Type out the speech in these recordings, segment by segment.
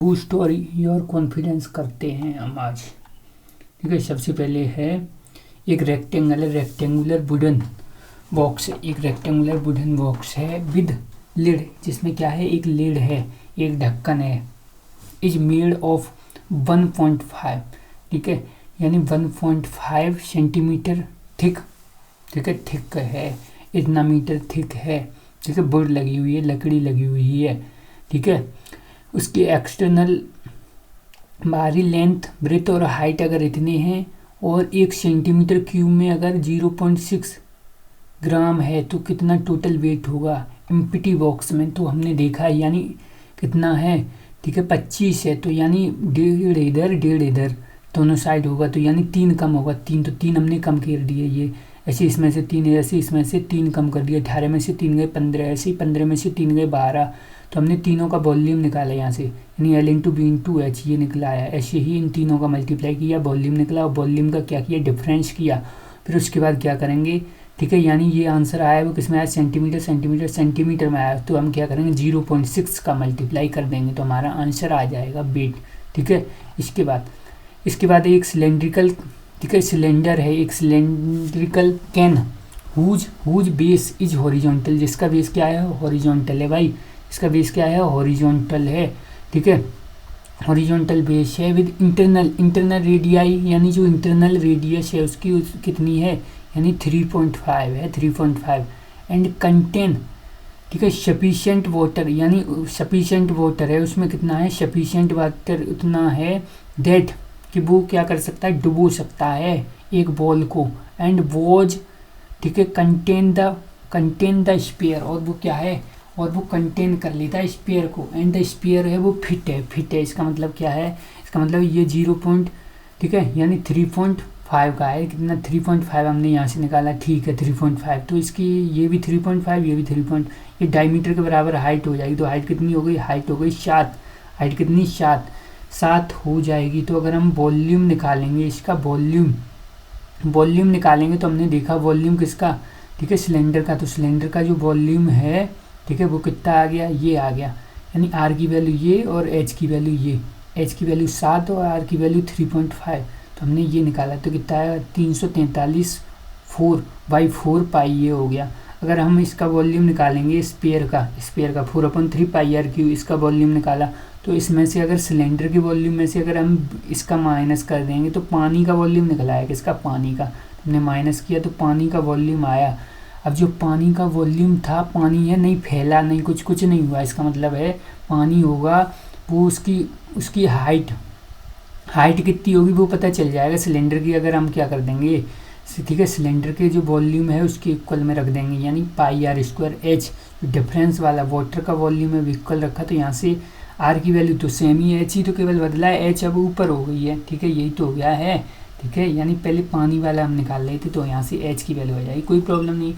Boost और your confidence करते हैं हम आज। ठीक है, सबसे पहले है एक रेक्टेंगुलर वुडन बॉक्स, एक रेक्टेंगुलर वुडन बॉक्स है विद लिड, जिसमें क्या है, एक लिड है, एक ढक्कन है। इज मेड ऑफ 1.5, ठीक है, यानी 1.5 सेंटीमीटर थिक, ठीक है, थिक है, इतना मीटर थिक है, ठीक है, वुड लगी हुई है, लकड़ी लगी हुई है, ठीक है। उसकी एक्सटर्नल बाहरी लेंथ, ब्रेथ और हाइट अगर इतने हैं और 1 सेंटीमीटर क्यूब में अगर 0.6 ग्राम है तो कितना टोटल वेट होगा एम्प्टी बॉक्स में। तो हमने देखा यानी कितना है, ठीक है, 25 है, तो यानी डेढ़ इधर दोनों साइड होगा, तो यानी 3 कम होगा, 3 तो 3 हमने कम कर दिए, ये ऐसे इसमें से 3 ऐसे इसमें से 3 कम कर दिया, 18 में से 3 गए 15, ऐसे ही 15 में से 3 गए 12, तो हमने तीनों का वॉल्यूम निकाला यहाँ से, यानी L/B/H ये निकला है। ऐसे ही इन तीनों का मल्टीप्लाई किया, वॉल्यूम निकला, और वॉल्यूम का क्या किया, डिफरेंस किया। फिर उसके बाद क्या करेंगे, ठीक है, यानी ये आंसर आया वो किस में आया, सेंटीमीटर में आया, तो हम क्या करेंगे 0.6 का मल्टीप्लाई कर देंगे तो हमारा आंसर आ जाएगा वेट। ठीक है, इसके बाद एक सिलेंड्रिकल, ठीक है, सिलेंडर है, एक cylindrical can whose base is horizontal, जिसका बेस क्या है, हॉरिजॉन्टल है भाई, इसका बेस क्या है, हॉरिजॉन्टल है, ठीक है, हॉरिजॉन्टल बेस है विद इंटरनल रेडियाई, यानी जो इंटरनल रेडियस है उसकी कितनी है, यानी 3.5 है, 3.5 एंड कंटेन, ठीक है, सफिशिएंट वाटर, यानी सफिशिएंट वाटर है, उसमें कितना है, सफिशिएंट वाटर उतना है दैट कि वो क्या कर सकता है, डुबो सकता है एक बॉल को, एंड वॉज, ठीक है, कंटेन द स्पेयर, और वो क्या है, और वो कंटेन कर लेता है स्पेयर को, एंड द स्पेयर है वो फिट है, इसका मतलब क्या है, इसका मतलब ये 0. ठीक है, यानी 3.5 का है, कितना 3.5 हमने यहाँ से निकाला, ठीक है 3.5, तो इसकी ये भी 3.5 ये भी 3. ये डायमीटर के बराबर हाइट हो जाएगी, तो हाइट कितनी हो गई, हाइट हो गई 7, हाइट कितनी 7 हो जाएगी। तो अगर हम वॉल्यूम निकालेंगे, इसका वॉल्यूम निकालेंगे तो हमने देखा वॉल्यूम किसका, ठीक है, सिलेंडर का, तो सिलेंडर का जो वॉल्यूम है, ठीक है, वो कितना आ गया, ये आ गया, यानी आर की वैल्यू ये और एच की वैल्यू ये, एच की वैल्यू 7 और आर की वैल्यू 3.5, तो हमने ये निकाला, तो कितना आया 343 4/4 पाई ये हो गया। अगर हम इसका वॉल्यूम निकालेंगे स्पेयर का 4/3 पाई आर क्यू, इसका वॉल्यूम निकाला, तो इसमें से अगर सिलेंडर के वॉल्यूम में से अगर हम इसका माइनस कर देंगे तो पानी का वॉल्यूम निकला है, किसका, पानी का, हमने माइनस किया तो पानी का वॉल्यूम आया। अब जो पानी का वॉल्यूम था, पानी है नहीं फैला, नहीं कुछ नहीं हुआ, इसका मतलब है पानी होगा वो उसकी हाइट कितनी होगी वो पता चल जाएगा सिलेंडर की, अगर हम क्या कर देंगे, ठीक है, सिलेंडर के जो वॉल्यूम है उसके इक्वल में रख देंगे, यानी πr², एच डिफरेंस वाला वाटर का वॉल्यूम है इक्वल रखा, तो यहाँ से आर की वैल्यू तो सेम ही है, एच ही तो केवल बदला है, एच अब ऊपर हो गई है, ठीक है, यही तो हो गया है, ठीक है, यानी पहले पानी वाला हम निकाल रहे थे तो यहाँ से एच की वैल्यू हो जाएगी, कोई प्रॉब्लम नहीं।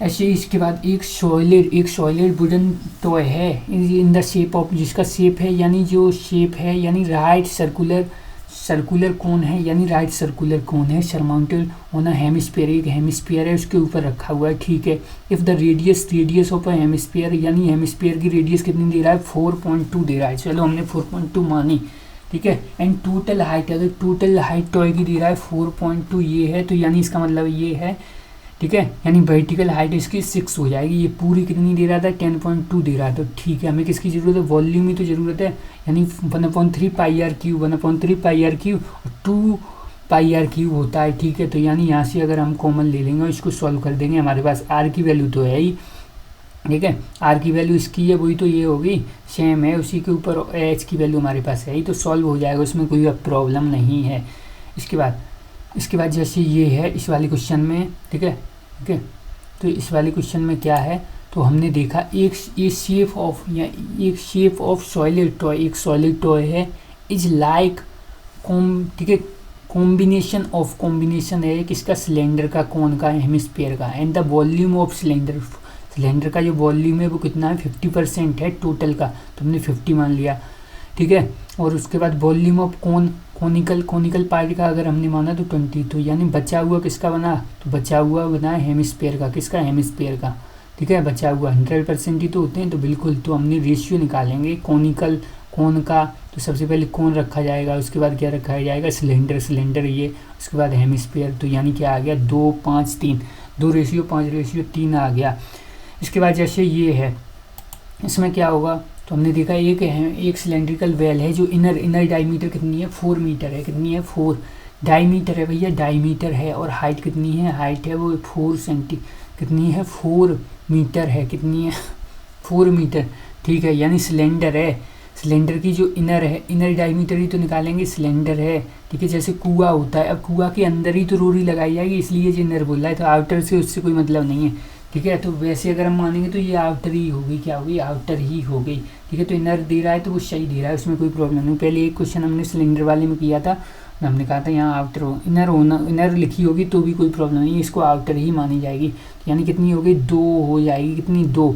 ऐसे इसके बाद एक सॉलिड वुडन टॉय है इन द शेप ऑफ, जिसका शेप है, यानी जो शेप है, यानी राइट सर्कुलर कोन है, यानी राइट सर्कुलर कोन है, सरमाउंटेड ऑन अ हेमिस्फीयर, एक हेमिस्फीयर है उसके ऊपर रखा हुआ है, ठीक है। If the radius of a hemisphere, यानी हेमिस्फीयर की रेडियस कितनी दे रहा है, 4.2 दे रहा है, चलो हमने 4.2 मानी, ठीक है, एंड टोटल हाइट, अगर टोटल हाइट टॉय की दे रहा है 4.2 ये है, तो यानी इसका मतलब ये है, ठीक है, यानी वर्टिकल हाइट इसकी 6 हो जाएगी, ये पूरी कितनी दे रहा था, 10.2 दे रहा था, तो ठीक है, हमें किसकी ज़रूरत है, वॉल्यूम ही तो ज़रूरत है, यानी 1/3 pi r cube, 1/3 pi r cube और 2 पाई आर क्यूब होता है, ठीक है, तो यानी यहाँ से अगर हम कॉमन ले लेंगे और इसको सॉल्व कर देंगे, हमारे पास आर की वैल्यू तो है ही, ठीक है, आर की वैल्यू इसकी है वही तो ये होगी, सेम है, उसी के ऊपर एच की वैल्यू हमारे पास है ही, तो सॉल्व हो जाएगा, उसमें कोई प्रॉब्लम नहीं है। इसके बाद जैसे ये है इस वाले क्वेश्चन में, ठीक है, तो इस वाले क्वेश्चन में क्या है, तो हमने देखा एक शेप ऑफ सॉलिड टॉय, एक सॉलिड टॉय है, इज लाइक ठीक है, कॉम्बिनेशन है किसका, सिलेंडर का, कौन का, हेमिस्फीयर का, and the volume of cylinder का जो वॉल्यूम है वो कितना है, 50% है टोटल का, तो हमने 50 मान लिया, ठीक है, और उसके बाद वॉल्यूम ऑफ कोनिकल पार्ट का अगर हमने माना तो 20, तो यानी बचा हुआ किसका बना, तो बचा हुआ बना है हेमिस्फीयर का, किसका, हेमिस्फीयर का, ठीक है, बचा हुआ 100% ही तो होते हैं, तो बिल्कुल, तो हमने रेशियो निकालेंगे कोन का, तो सबसे पहले कोन रखा जाएगा, उसके बाद क्या रखा जाएगा, सिलेंडर ये, उसके बाद हेमिस्फीयर, तो यानी क्या आ गया 2 5 3, 2:5:3 आ गया। इसके बाद जैसे ये है, इसमें क्या होगा, तो हमने देखा एक सिलेंड्रिकल वेल है जो इनर डायमीटर कितनी है 4 मीटर है, कितनी है 4 डायमीटर है भैया, डायमीटर है, और हाइट कितनी है, हाइट है वो 4 कितनी है 4 मीटर है, कितनी है 4 मीटर, ठीक है। यानी सिलेंडर है, सिलेंडर की जो इनर है, इनर डायमीटर ही तो निकालेंगे, सिलेंडर है, ठीक है। जैसे कुआं होता है, अब कुआं के अंदर ही तो रोरी लगाई जाएगी, इसलिए जो इनर बोल रहा है, तो आउटर से उससे कोई मतलब नहीं है, ठीक है। तो वैसे अगर हम मानेंगे तो ये आउटर ही होगी, क्या होगी, आउटर ही हो गई, ठीक है। तो इनर दे रहा है तो वो सही दे रहा है, उसमें कोई प्रॉब्लम नहीं। पहले एक क्वेश्चन हमने सिलेंडर वाले में किया था, हमने कहा था यहाँ आउटर इनर लिखी होगी तो भी कोई प्रॉब्लम नहीं, इसको आउटर ही मानी जाएगी। यानी कितनी होगी 2 हो जाएगी, कितनी 2,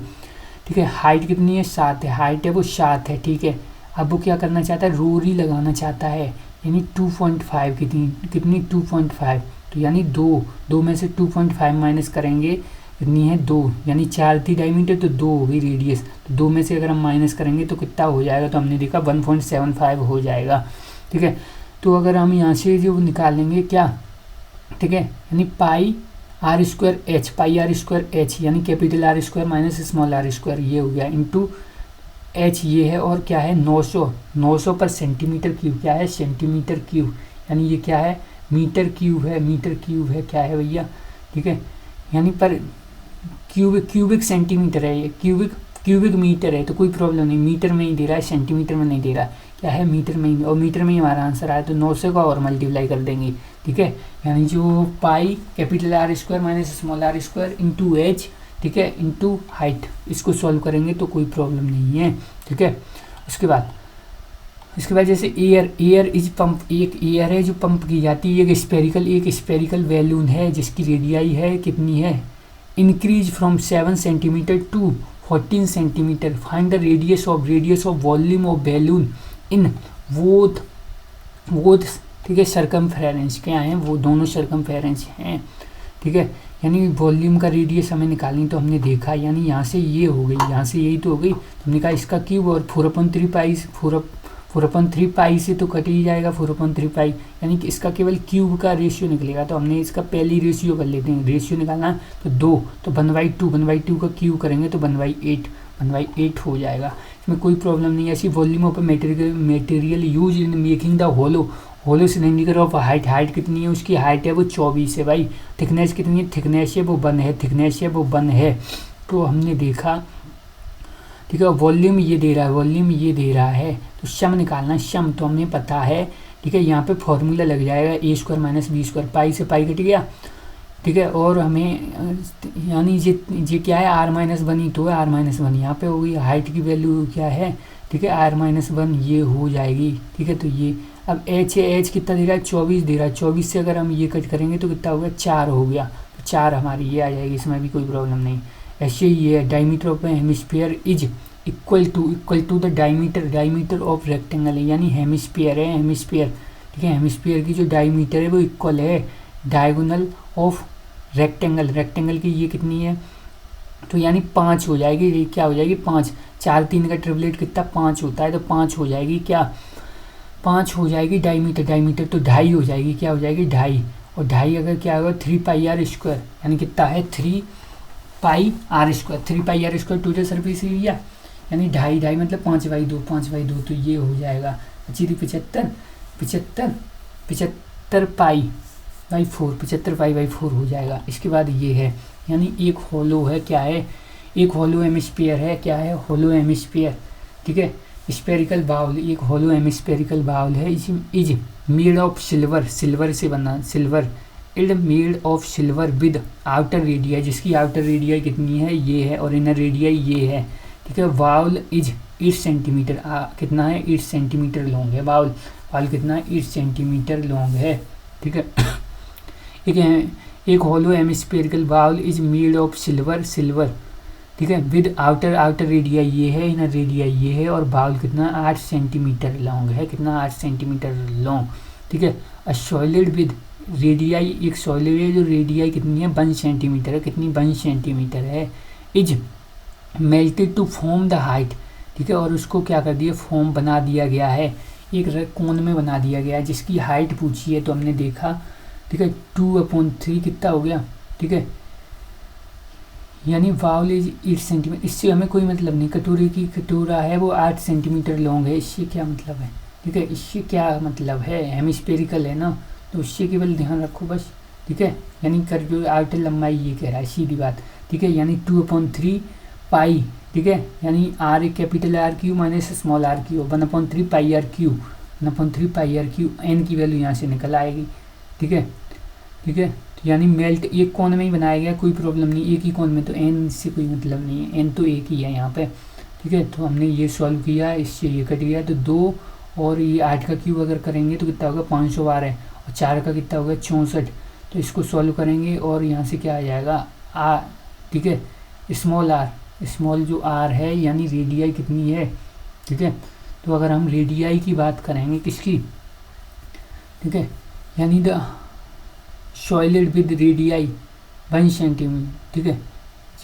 ठीक है। हाइट कितनी है 7 है, हाइट है वो 7 है, ठीक है। अब वो क्या करना चाहता है, रोरी लगाना चाहता है, यानी 2.5 कितनी 2.5, तो यानी 2 में से 2.5 माइनस करेंगे, कितनी है 2, यानी 4 थी डायमीटर तो 2 हो गई रेडियस, तो 2 में से अगर हम माइनस करेंगे तो कितना हो जाएगा, तो हमने देखा 1.75 हो जाएगा, ठीक है। तो अगर हम यहाँ से जो निकालेंगे क्या, ठीक है, यानी पाई आर स्क्वायर एच, यानी capital R square minus small R square, ये हो गया इनटू एच, ये है, और क्या है 900 पर सेंटीमीटर क्यूब, क्या है सेंटीमीटर क्यूब, यानी ये क्या है मीटर क्यूब है, क्या है भैया, ठीक है। यानी पर क्यूबिक सेंटीमीटर है, ये क्यूबिक मीटर है, तो कोई प्रॉब्लम नहीं, मीटर में ही दे रहा है, सेंटीमीटर में नहीं दे रहा है, क्या है मीटर में ही, और मीटर में ही हमारा आंसर आया, तो 900 का और मल्टीप्लाई कर देंगे, ठीक है। यानी जो pi capital R square minus small R square into H, ठीक है, इंटू हाइट, इसको सॉल्व करेंगे तो कोई प्रॉब्लम नहीं है, ठीक है। उसके बाद जैसे एयर इज पंप, एक एयर है जो पंप की जाती है, एक स्पेरिकल बैलून है जिसकी रेडियाई है कितनी है, increase from 7 centimetre to 14 centimetre, find the radius of volume of balloon in both, ठीक है, सर्कमफेरेंस, क्या है वो दोनों सर्कमफेरेंस हैं, ठीक है। यानी वॉल्यूम का रेडियस हमें निकालनी, तो हमने देखा, यानी यहाँ से ये हो गई, यहाँ से यही तो हो गई, तो हमने कहा इसका क्यूब, और 4/3 पाई से तो कट ही जाएगा 4/3 पाई, यानी कि इसका केवल क्यूब का रेशियो निकलेगा, तो हमने इसका पहली रेशियो कर लेते हैं, रेशियो निकालना तो 2, तो 1/2 का क्यूब करेंगे तो 1/8 हो जाएगा, इसमें कोई प्रॉब्लम नहीं है। ऐसी volume of material use in making the hollow cylinder of height कितनी है, उसकी हाइट है वो 24 है भाई, थिकनेस कितनी है, थिकनेस है वो 1 है, तो हमने देखा, ठीक है। वॉल्यूम ये दे रहा है, तो सम निकालना, सम तो हमें पता है, ठीक है। यहाँ पे फॉर्मूला लग जाएगा a² - b², पाई से पाई कट गया, ठीक है। और हमें यानी ये क्या है r-1 ही तो है, r-1 यहाँ पे होगी, हाइट की वैल्यू क्या है, ठीक है, r-1 ये हो जाएगी, ठीक है। तो ये अब एच कितना दे रहा है 24 दे रहा है, 24 से अगर हम ये कट करेंगे तो कितना हो गया 4 हो गया, तो 4 हमारी ये आ जाएगी, इसमें भी कोई प्रॉब्लम नहीं। ऐसे ये है diameter of hemisphere is equal to the diameter of rectangle है, यानी हेमिस्फीयर है, ठीक है, हेमिस्फीयर की जो डायमीटर है वो इक्वल है डायगोनल ऑफ रेक्टेंगल की, ये कितनी है, तो यानी 5 हो जाएगी, ये क्या हो जाएगी 5, 4 3 का ट्रिपलेट कितना 5 होता है, तो 5 हो जाएगी, क्या 5 हो जाएगी डायमीटर तो 2.5 हो जाएगी, क्या हो जाएगी 2.5, और 2.5 अगर क्या होगा 3 पाई आर स्क्वायर, यानी कितना है 3 pi are square total surface area, यानी 2.5 मतलब 5/2, तो ये हो जाएगा अच्छी थी 75 पाई बाई 4 हो जाएगा। इसके बाद ये है, यानी एक होलो है, क्या है, एक होलो हेमिस्फीयर है, क्या है होलो हेमिस्फीयर, ठीक है। स्पेरिकल बाउल, एक होलो हेमिस्फेरिकल बाउल है, इज मेड ऑफ सिल्वर से बना, made of silver with outer radii, जिसकी आउटर रेडियाई कितनी है ये है, और इनर रेडियाई ये है, ठीक है। बाउल इज 8 सेंटीमीटर, कितना है 8 सेंटीमीटर लॉन्ग है, बाउल कितना है 8 सेंटीमीटर लॉन्ग है, ठीक है। एक hollow hemispherical bowl is made of silver, ठीक है, विद आउटर रेडियाई ये है, इनर रेडियाई ये है, और बाउल कितना 8 सेंटीमीटर लॉन्ग है, कितना 8 सेंटीमीटर लॉन्ग, ठीक है। अ सॉलिड विद रेडियाई, एक सॉलिड है जो रेडियाई कितनी है 1 सेंटीमीटर है, कितनी 1 सेंटीमीटर है, is melted to form the height, ठीक है, और उसको क्या कर दिया, फॉर्म बना दिया गया है, एक कोण में बना दिया गया है, जिसकी हाइट पूछी है तो हमने देखा, ठीक है, 2/3 कितना हो गया, ठीक है, यानी वाउल इज 8 सेंटीमीटर। इससे हमें कोई मतलब नहीं, कटोरा है वो 8 सेंटीमीटर लॉन्ग है, इससे क्या मतलब है, ठीक है, इससे क्या मतलब है, हेमिस्फेरिकल है ना, तो उससे केवल ध्यान रखो बस, ठीक है, यानी कर जो आर्ट लंबाई ये कह रहा है, सीधी बात, ठीक है, यानी 2/3 पाई, ठीक है, यानी आर एक capital R cube minus small R cube, 1/3 pi R cube, 1/3 pi R cube, N की वैल्यू यहाँ से निकल आएगी, ठीक है, ठीक है, तो यानी मेल्ट एक कोण में ही बनाया गया, कोई प्रॉब्लम नहीं, एक ही कोण में, तो एन से कोई मतलब नहीं है, एन तो एक ही है यहाँ पे, ठीक है, तो हमने ये सॉल्व किया, इससे ये कट गया, तो 2 और ये 8 का क्यूब अगर करेंगे तो कितना होगा, 512 है, और 4 का कितना होगा, 64, तो इसको सॉल्व करेंगे और यहाँ से क्या आ जाएगा, आर, ठीक है, स्मॉल आर, स्मॉल जो आर है यानी रेडियाई कितनी है, ठीक है, तो अगर हम रेडियाई की बात करेंगे किसकी, ठीक है, यानी the solid with radii 1 centimetre, ठीक है,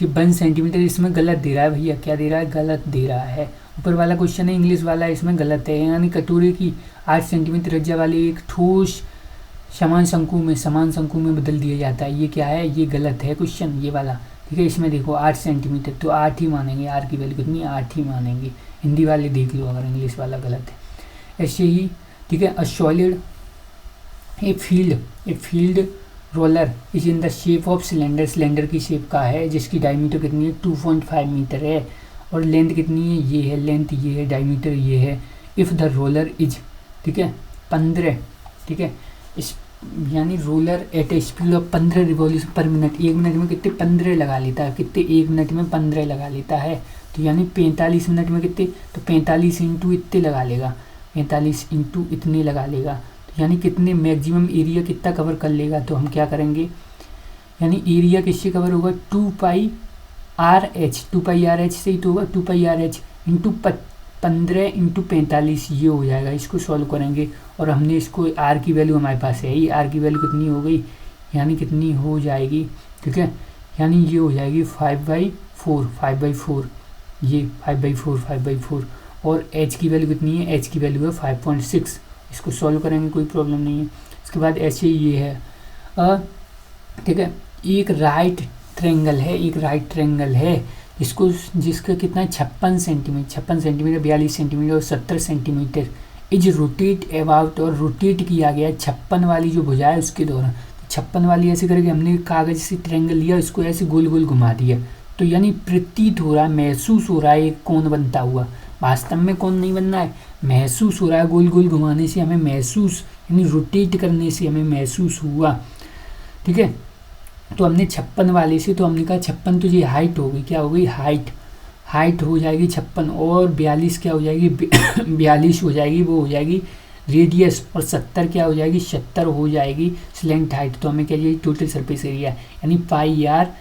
ये 1 सेंटीमीटर इसमें गलत दे रहा है भैया, क्या दे रहा है, गलत दे रहा है, ऊपर वाला क्वेश्चन है इंग्लिश वाला, इसमें गलत है, यानी कटोरे की 8 सेंटीमीटर त्रिज्या वाली एक ठोस समान शंकु में बदल दिया जाता है, ये क्या है, ये गलत है क्वेश्चन ये वाला, ठीक है, इसमें देखो 8 सेंटीमीटर, तो 8 ही मानेंगे, आर की वैल्यू कितनी, 8 ही मानेंगे, हिंदी वाले देख लो अगर इंग्लिश वाला गलत है, ऐसे ही, ठीक है, a solid a field roller is in the shape of cylinder की शेप का है, जिसकी डायमीटर कितनी है, 2.5 मीटर है, और लेंथ कितनी है, ये है लेंथ, ये है डायमीटर, ये है, इफ़ द रोलर इज, ठीक है, 15, ठीक है, इस यानी roller at a speed of 15 revolution per minute, 1 minute में कितने 15 लगा लेता है, कितने 1 मिनट में 15 लगा लेता है, तो यानी 45 मिनट में कितने, तो 45 इंटू इतने लगा लेगा, 45 इंटू इतने लगा लेगा, तो यानी कितने मैक्सिमम एरिया कितना कवर कर लेगा, तो हम क्या करेंगे, यानी एरिया किससे कवर होगा, 2 पाई आर एच से ही तो होगा, 2 पाई आर एच इंटू 15 इंटू 45 ये हो जाएगा, इसको सॉल्व करेंगे, और हमने इसको आर की वैल्यू हमारे पास है ही, आर की वैल्यू कितनी हो गई, यानी कितनी हो जाएगी, ठीक है, यानी ये हो जाएगी 5/4, ये 5/4, और एच की वैल्यू कितनी है, एच की वैल्यू है 5.6, इसको सॉल्व करेंगे कोई प्रॉब्लम नहीं है। इसके बाद ऐसे ये है, ठीक है, एक राइट ट्रायंगल है, जिसका कितना है 56 सेंटीमीटर, 42 सेंटीमीटर और 70 सेंटीमीटर, इज रोटेट अबाउट, और रोटेट किया गया 56 वाली जो भुजा है उसके दौरान, 56 वाली ऐसे करके हमने कागज से ट्रायंगल लिया, इसको ऐसे गोल गोल घुमा दिया, तो यानी प्रतीत हो रहा है, महसूस हो रहा है एक कोण बनता हुआ, वास्तव में कोण नहीं बनना है, महसूस हो रहा है, गोल गोल घुमाने से हमें महसूस, यानी रोटेट करने से हमें महसूस हुआ, ठीक है, तो हमने 56 वाले से, तो हमने कहा 56 तो ये हाइट हो गई, क्या हो गई, हाइट हो जाएगी 56, और 42 क्या हो जाएगी 42 हो जाएगी, वो हो जाएगी रेडियस, और 70 क्या हो जाएगी 70 हो जाएगी स्लेंट हाइट, तो हमें क्या चाहिए, टोटल सरफेस एरिया, यानी पाई आर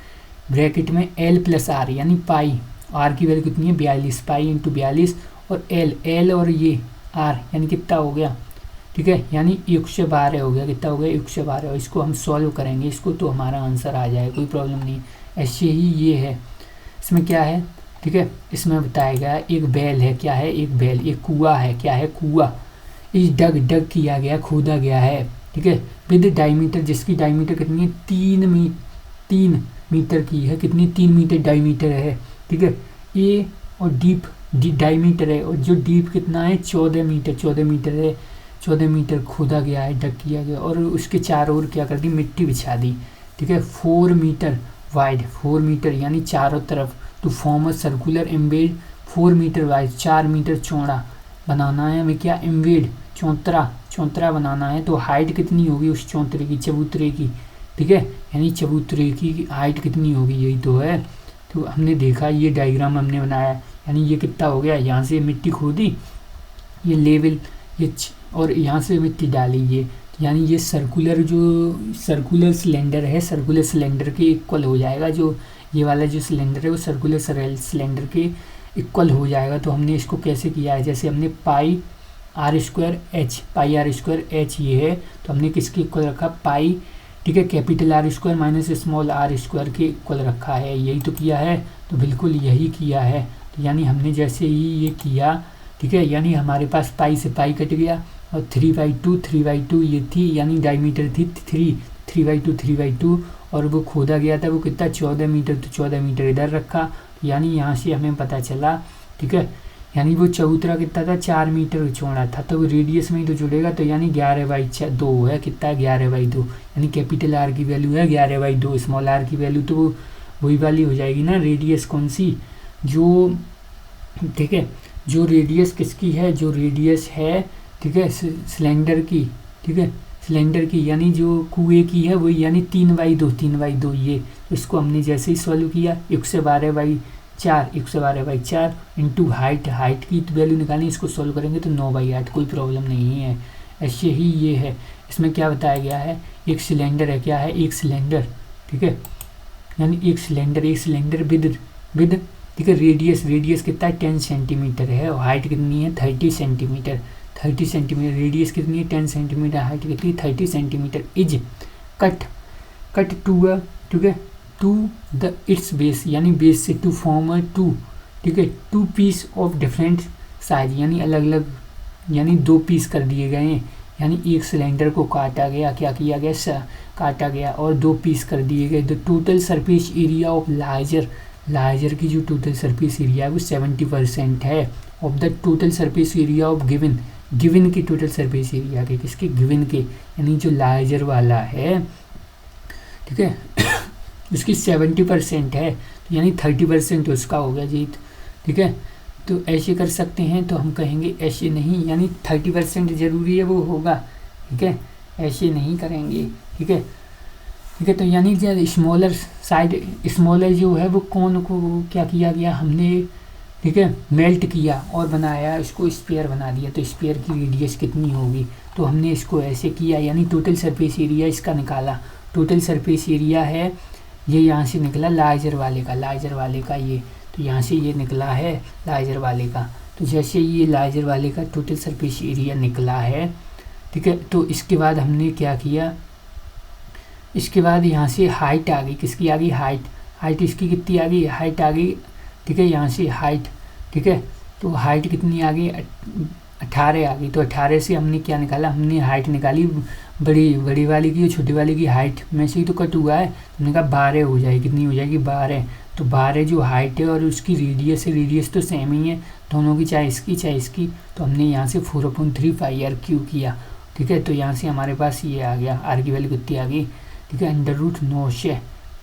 ब्रैकेट में एल प्लस आर, यानी पाई आर की वैल्यू कितनी है 42, पाई इंटू 42, और एल और ये आर यानी कितना हो गया, ठीक है, यानी 112 हो गया, कितना हो गया 112, और इसको हम सॉल्व करेंगे इसको, तो हमारा आंसर आ जाएगा, कोई प्रॉब्लम नहीं। ऐसे ही ये है, इसमें क्या है, ठीक है, इसमें बताया गया एक बैल है, क्या है, एक बैल, एक कुआं है, क्या है, कुआं, इस डग किया गया, खोदा गया है, ठीक है, विद डायमीटर, जिसकी डायमीटर कितनी है 3 मीटर की है, कितनी 3 मीटर डायमीटर है, ठीक है, ए और डीप डायमीटर है, और जो डीप कितना है 14 मीटर है, 14 मीटर खोदा गया है, डग किया गया, और उसके चारों ओर क्या कर दी, मिट्टी बिछा दी, ठीक है, 4 मीटर वाइड, 4 मीटर यानी चारों तरफ, to form a circular embed 4 metre wide, 4 metre चौड़ा बनाना है हमें, क्या एम्बेड चौतरा बनाना है, तो हाइट कितनी होगी उस चौतरे की, चबूतरे की, ठीक है, यानी चबूतरे की हाइट कितनी होगी, यही तो है, तो हमने देखा ये डायग्राम हमने बनाया, यानी ये कितना हो गया, यहाँ से मिट्टी खोदी, ये लेवल, ये और यहाँ से मिट्टी डाली, ये यानी ये सर्कुलर सिलेंडर है, सर्कुलर सिलेंडर के इक्वल हो जाएगा, जो ये वाला जो सिलेंडर है वो सर्कुलर सिलेंडर के इक्वल हो जाएगा, तो हमने इसको कैसे किया है, जैसे हमने पाई आर स्क्वायर एच ये है, तो हमने किसके इक्वल रखा, पाई, ठीक है, capital R square minus small R square के इक्वल रखा है, यही तो किया है, तो बिल्कुल यही किया है, तो यानी हमने जैसे ही ये किया, ठीक है, यानी हमारे पास पाई से पाई कट गया और 3/2 ये थी, यानी डायमीटर थी 3/2 और वो खोदा गया था वो कितना 14 मीटर, तो 14 मीटर इधर रखा, यानी यहाँ से हमें पता चला, ठीक है, यानी वो चबूतरा कितना था 4 मीटर चौड़ा था, तो वो रेडियस में ही तो जुड़ेगा, तो यानी 11/2 है, कितना है 11/2, यानी कैपिटल आर की वैल्यू है 11/2, स्मॉल आर की वैल्यू तो वही वाली हो जाएगी ना, रेडियस कौन सी, जो, ठीक है, जो रेडियस किसकी है, जो रेडियस है, ठीक है, सिलेंडर की, ठीक है, सिलेंडर की, यानी जो कुएं की है वही, यानी 3/2 ये, इसको हमने जैसे ही सॉल्व किया 112/4 इंटू हाइट की वैल्यू निकालनी, इसको सॉल्व करेंगे तो 9/8, कोई प्रॉब्लम नहीं है। ऐसे ही ये है, इसमें क्या बताया गया है, एक सिलेंडर है, क्या है, एक सिलेंडर, ठीक है, यानी एक सिलेंडर विद ठीक है, रेडियस कितना है 10 सेंटीमीटर है और हाइट कितनी है 30 सेंटीमीटर, रेडियस कितनी है 10 सेंटीमीटर, हाइट कितनी है 30 सेंटीमीटर, इज कट टू, ठीक है, टू द इट्स बेस, यानी बेस से टू फॉर्म टू, ठीक है, 2 पीस ऑफ डिफरेंट साइज, यानी अलग अलग, यानी 2 पीस कर दिए गए हैं, यानी एक सिलेंडर को काटा गया, क्या किया गया, काटा गया और 2 पीस कर दिए गए। The total surface area of larger की जो टोटल सरफेस एरिया है वो 70% है of the total surface area of given के टोटल सरफेस एरिया के, किसके, गिवन के, यानी जो लार्जर वाला है, ठीक है, उसकी 70% है, तो यानी 30% उसका हो गया जीत, ठीक है, तो ऐसे कर सकते हैं, तो हम कहेंगे ऐसे नहीं, यानी 30% जरूरी है वो होगा, ठीक है, ऐसे नहीं करेंगे, ठीक है, तो यानी जो स्मॉलर जो है वो कौन को क्या किया गया हमने, ठीक है, मेल्ट किया और बनाया, इसको स्फीयर बना दिया, तो स्फीयर की रेडियस कितनी होगी, तो हमने इसको ऐसे किया, यानी टोटल सरफेस एरिया इसका निकाला, टोटल सरफेस एरिया है ये, यहाँ से निकला लार्जर वाले का ये, तो यहाँ से ये निकला है लार्जर वाले का, तो जैसे ये लार्जर वाले का टोटल सरफेस एरिया निकला है, ठीक है, तो इसके बाद हमने क्या किया, इसके बाद यहाँ से हाइट आ गई, किसकी आ गई, हाइट इसकी कितनी आ गई, हाइट आ गई, ठीक है, यहाँ से हाइट, ठीक है, तो हाइट कितनी आ गई 18 आ गई, तो 18 से हमने क्या निकाला, हमने हाइट निकाली बड़ी वाली की और छोटी वाली की हाइट में से ही तो कट हुआ है, हमने कहा 12 हो जाएगी, कितनी हो जाएगी 12, तो 12 जो हाइट है और उसकी रेडियस तो सेम ही है दोनों की, चाहे इसकी, तो हमने यहाँ से 4/3 πr³ किया, ठीक है, तो यहाँ से हमारे पास ये आ गया, आर की वैल्यू कितनी आ गई, ठीक है, √900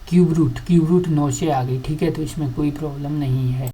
क्यूब रूट 900 आ गई, ठीक है, तो इसमें कोई प्रॉब्लम नहीं है,